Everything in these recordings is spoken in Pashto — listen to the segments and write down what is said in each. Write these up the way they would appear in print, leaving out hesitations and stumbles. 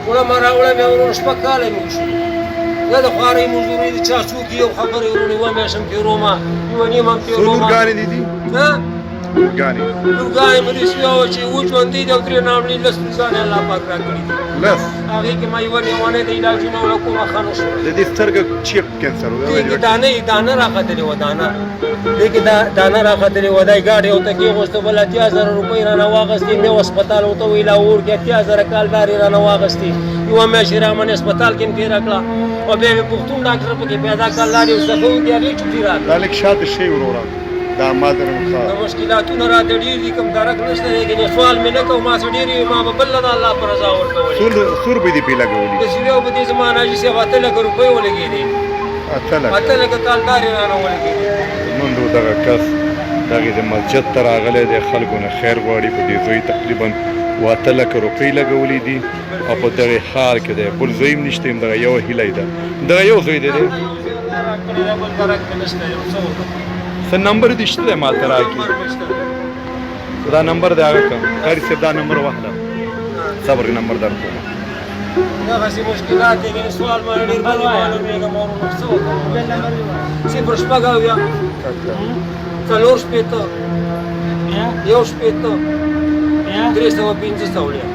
وړه مې راوړه مې ورور شپږ کاله مې وشو دا د خوارۍ مزدورۍ د چا څوک یو خبرې ورونې یوه میاشت هم تېرومه یوه نیمه هم تېرومه لورګانې دي دي لورګانې لورګانې مې داسې وه چې اووه ژوندۍ دي او درې ناړلي لس لورګانې الله پاک راکړي دي لس هغې کې ما یوه لیونۍ د علاجونه وله کومه ښه نه شوه د دې سترګه چیپ کینسر و دې کې دانه راختلې وه دې کې دانه راختلې وه دا یې ګاډۍ ورته کېغوسته بل 80,000 روپۍ رانه واخېستې مې هسپتال ورته وویل لاهور کې 80,000 کالدارې رانه واخېستې یوه میاشت یې رامنې هسپتال کې مې تېره کړه او بیا مې پښتون ډاکټر پکې پیدا کړ لارې ورڅخه وکړې هغې چوټي راکړه دا لږ شاته شی وروره دا ما در د مشکلاتونه راته ډېر دي کوم درک نشته دی کنې سوال مې نه کوم ما څه ډېرې ما به بله د الله په رضا ورکولې څو روپۍ دې پې لګولي داسې بیا به دې زما ناجي صاحب 8 لکه روپۍ ولګېدې 8 لکه کالدارې رانه ولګېدې زمونږ دغه کس دغې د مسجد ته راغلی دی خلکو نه خیر غواړي په دې زوی تقریبا 8 لکه روپۍ لګولي دي او په دغې حال کې دی بل زوی هم نشته دغه یوه هیله یې ده دغه یو زوی دی دی څه نمبر دې شته دی ما ته راکړي دا نمبر دی هغه کوم قاري صاحب دا نمبر واخله صبر نمبر درکوم دغسې مشکلات دي کنې سوال ما ډېر باندې معلومېږم ورونو څه وکړم 0 شپږ اویا 4 شپېته 1 شپېته 315 سوړیا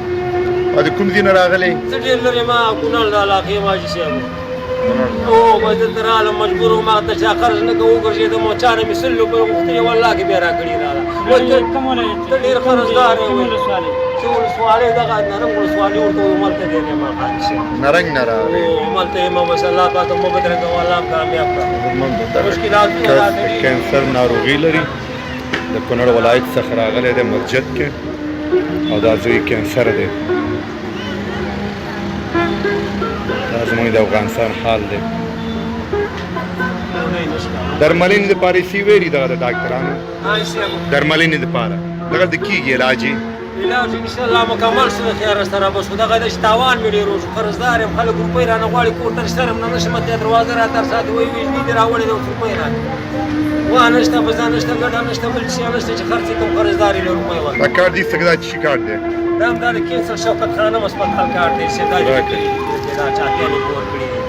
او د کوم ځای نه راغلی زه ډېر لرې ما کونړ د علاقې یم حاجي صاحب او ما دلته رالم مجبور وم هغه ته چا قرض نه که وګرځېدم او چا نه مې 100 روپۍ غوښتلې والله کې بیا راکړي راله ته ډېر قرضدار یې چې ولسوالۍ دغه نرنګ ولسوالۍ ورته وایي هملته دی یم حاجي صاحب نرنګ نه راغلی او هملته یم بس الله پاک مو بدرنګه والله هم کامیاب کړه مشکلاتونه راته ډېر کینسر ناروغي لري د کونړ ولایت څخه راغلی دی مسجد کې او دا زوی کینسر دی دا زموږ د افغانستان حال دی درملنې دپاره یې ویلي دغه د ډاکټرانو درملنې دپاره دغه د کېږي علاج یې علاج انشاءالله مکمل شو د خیره سره بس خو دغه دی چې تاوان مې ډېر وشو قرضدار یم خلک روپۍ رانه غواړي کور ته رشته هم نه نشم اتیا دروازه راته ساعت وایي ویجلي دې راوړې ده اوس روپۍ راکړه واه نشته بزا نشته ګډه نشته بل شی نشته چې خرڅ یې کوم قرضدار یې له روپۍ ورکړي دا کارت دې څه دا چی کارت دی دا هم دا د کینسر شوکت خانم هسپتال کارت دی چې دا دا چاپیانې پور کړي دي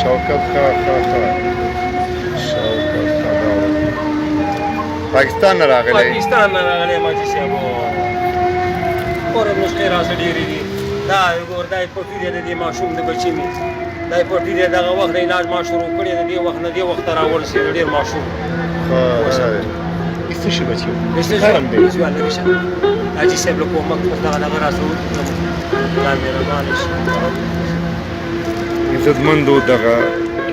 شوکت پاکستان نه راغلی پاکستان نه راغلی یم حاجي صاحب اور هم نسخې راسه ډېرې دي دا ګور دا یې پټي دی د دې ماشوم د بچي مې دا یې پټي دی دغه وخت د علاج ما شروع کړی د دې وخت نه دې وخته راورسېد ډېر ماشوم څه شي بچي حاجي صاحب له کومک دغه راسه وکړم دا مهربانه شي عزتمندو دغه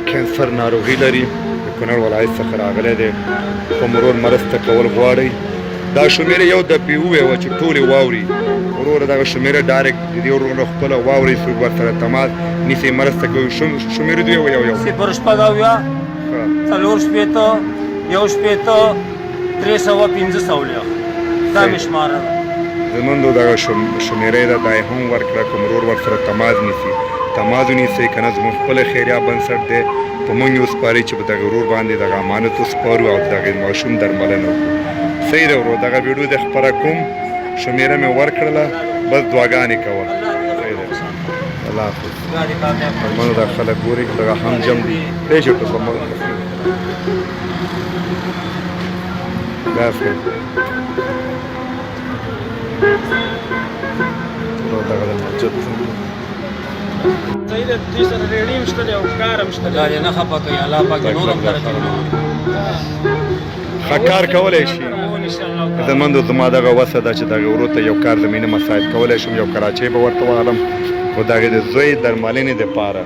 کینسر ناروغي لري د کونړ ولایت څخه راغلی دی کوم ورور مرسته کول غواړئ دا شمیره یو دفعې وویوه چې ټولې واوري وروره دغه شمیره ډایرکټ د دې ورور خپله واورئ څوک ورسره تماس نیسئ مرسته کوي شمیرې دې وویو یو 0 شپږ اویا 4 شپېته 1 شپېته 315 سوړیا دا مې شماره ده زموږ دغه شمیره ده دا یې هم ورکړه کوم ورور ورسره تماس نیسي تماس ونیسئ که نه زموږ خپله خیریه بنسټ دی په موږ یې وسپارئ چې په دغه ورور باندې دغه امانت وسپارو او دغه ماشوم درملنه وکړو صحیح ده ورور دغه ویډیو دې خپره کوم شمیره مې ورکړله بس دعاګانې کوه صحیح ده الله حافظ زموږ دا خلک ګوري دغه هم جم دي پرېږدو په موږ بس دغه د مسجد صحیح ده دې سره ریډي هم شته دی او ښکار هم شته دی دا نه خفه کوي الله پاک نور هم ترقي ښه کار کولی شي عزتمندو زما دغه وسه ده چې دغه ورور ته یو کار زمینه مساعد کولی شم یو کراچۍ به ورته واخلم خو د هغې د زوی درملنې دپاره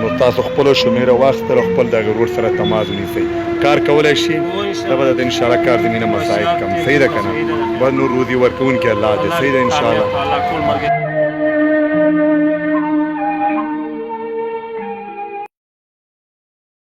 نو تاسو خپله شمیره واخیستله خپل دغه ورور سره تماس ونیسئ کار کولی شي زه به درته انشاءالله کار زمینه مساعد کړم صحیح ده که نه بس نور روزي ورکوونکی الله دی صحیح ده انشاءالله